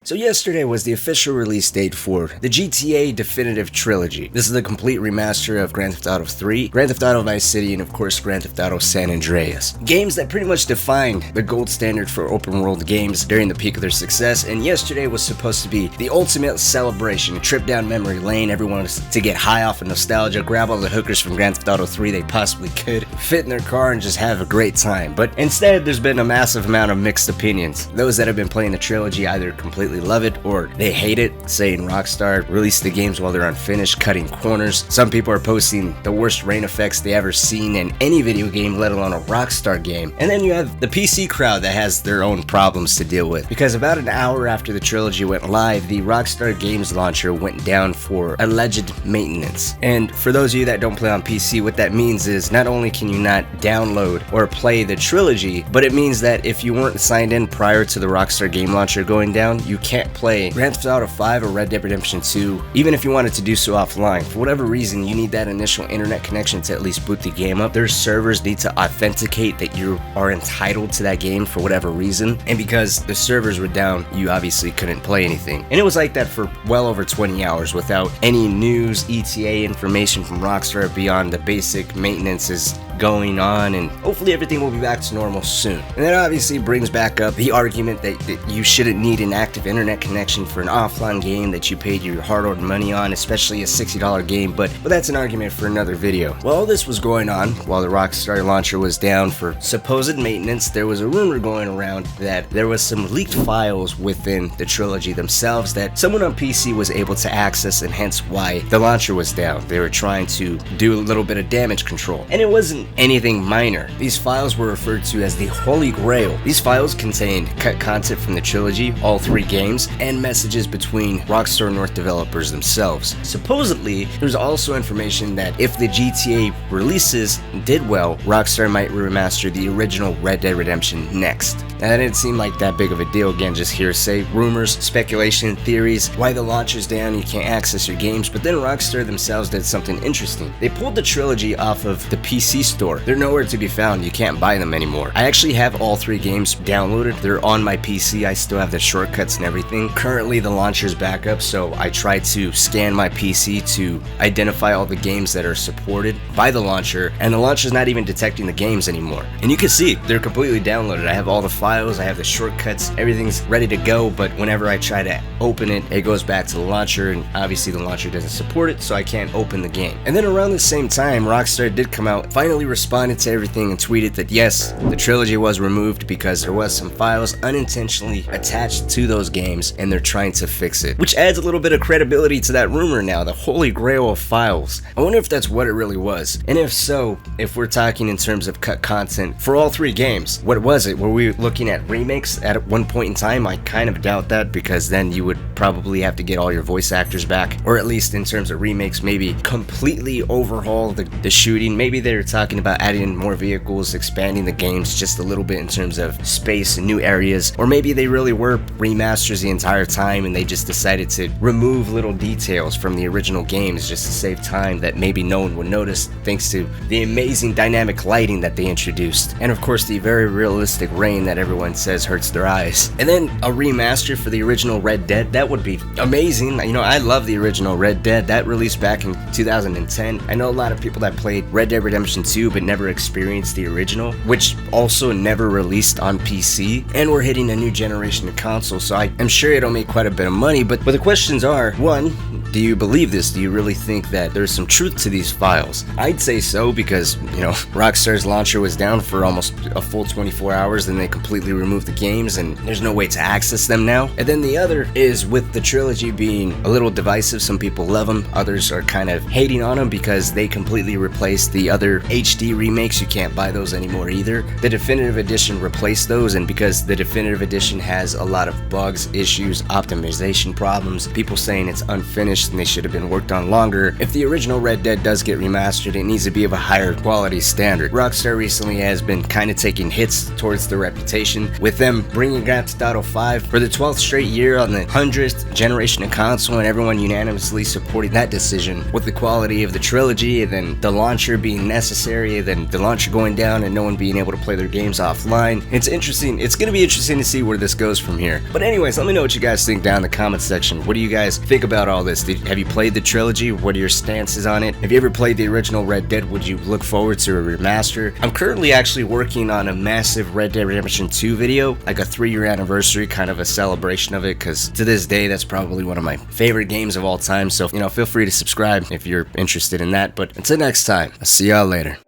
So yesterday was the official release date for the GTA Definitive Trilogy. This is the complete remaster of Grand Theft Auto 3, Grand Theft Auto Vice City, and of course Grand Theft Auto San Andreas. Games that pretty much defined the gold standard for open world games during the peak of their success, and yesterday was supposed to be the ultimate celebration, a trip down memory lane. Everyone was to get high off of nostalgia, grab all the hookers from Grand Theft Auto 3 they possibly could, fit in their car and just have a great time. But instead there's been a massive amount of mixed opinions. Those that have been playing the trilogy either completely love it or they hate it, saying Rockstar released the games while they're unfinished, cutting corners. Some people are posting the worst rain effects they ever seen in any video game, let alone a Rockstar game. And then you have the PC crowd that has their own problems to deal with, because about an hour after the trilogy went live, the Rockstar Games launcher went down for alleged maintenance. And for those of you that don't play on PC, what that means is not only can you not download or play the trilogy, but it means that if you weren't signed in prior to the Rockstar game launcher going down, you can't play Grand Theft Auto 5 or Red Dead Redemption 2, even if you wanted to do so offline. For whatever reason, you need that initial internet connection to at least boot the game up. Their servers need to authenticate that you are entitled to that game for whatever reason, and because the servers were down, you obviously couldn't play anything. And it was like that for well over 20 hours without any news, ETA information from Rockstar beyond the basic maintenance is going on, and hopefully everything will be back to normal soon. And that obviously brings back up the argument that you shouldn't need an active internet connection for an offline game that you paid your hard-earned money on, especially a $60 game, but that's an argument for another video. While all this was going on, while the Rockstar launcher was down for supposed maintenance, there was a rumor going around that there was some leaked files within the trilogy themselves that someone on PC was able to access, and hence why the launcher was down. They were trying to do a little bit of damage control, and it wasn't anything minor. These files were referred to as the Holy Grail. These files contained cut content from the trilogy, all three games, and messages between Rockstar North developers themselves. Supposedly, there's also information that if the GTA releases did well, Rockstar might remaster the original Red Dead Redemption next. Now, that didn't seem like that big of a deal. Again, just hearsay, rumors, speculation, theories, why the launcher's down, you can't access your games. But then Rockstar themselves did something interesting. They pulled the trilogy off of the PC store. They're nowhere to be found. You can't buy them anymore. I actually have all three games downloaded. They're on my PC. I still have the shortcuts and everything. Currently, the launcher's back up, so I try to scan my PC to identify all the games that are supported by the launcher, and the launcher's not even detecting the games anymore. And you can see they're completely downloaded. I have all the files, I have the shortcuts, everything's ready to go, but whenever I try to open it, it goes back to the launcher, and obviously the launcher doesn't support it, so I can't open the game. And then around the same time, Rockstar did come out, finally responded to everything, and tweeted that yes, the trilogy was removed because there was some files unintentionally attached to those games, and they're trying to fix it, which adds a little bit of credibility to that rumor now, the Holy Grail of files. I wonder if that's what it really was, and if so, if we're talking in terms of cut content for all three games, what was it? Were we looking at remakes at one point in time? I kind of doubt that, because then you would probably have to get all your voice actors back, or at least in terms of remakes, maybe completely overhaul the shooting. Maybe they're talking about adding more vehicles, expanding the games just a little bit in terms of space and new areas, or maybe they really were remasters the entire time and they just decided to remove little details from the original games just to save time that maybe no one would notice, thanks to the amazing dynamic lighting that they introduced, and of course the very realistic rain that everyone says hurts their eyes. And then a remaster for the original Red Dead, that would be amazing. You know, I love the original Red Dead. That released back in 2010. I know a lot of people that played Red Dead Redemption 2 but never experienced the original, which also never released on PC, and we're hitting a new generation of consoles, so I'm sure it'll make quite a bit of money. But the questions are, one, do you believe this? Do you really think that there's some truth to these files? I'd say so, because, you know, Rockstar's launcher was down for almost a full 24 hours, and they completely removed the games, and there's no way to access them now. And then the other is, with the trilogy being a little divisive, some people love them, others are kind of hating on them because they completely replaced the other HD remakes. You can't buy those anymore either. The Definitive Edition replaced those, and because the Definitive Edition has a lot of bugs, issues, optimization problems, people saying it's unfinished and they should have been worked on longer. If the original Red Dead does get remastered, it needs to be of a higher quality standard. Rockstar recently has been kind of taking hits towards their reputation, with them bringing Grand Theft Auto 5 for the 12th straight year on the 100th generation of console, and everyone unanimously supporting that decision, with the quality of the trilogy and then the launcher being necessary area, then the launcher going down and no one being able to play their games offline. It's interesting. It's going to be interesting to see where this goes from here. But anyways, let me know what you guys think down in the comment section. What do you guys think about all this? Have you played the trilogy? What are your stances on it? Have you ever played the original Red Dead? Would you look forward to a remaster? I'm currently actually working on a massive Red Dead Redemption 2 video, like a 3-year anniversary, kind of a celebration of it, because to this day, that's probably one of my favorite games of all time. So, feel free to subscribe if you're interested in that. But until next time, I'll see y'all later.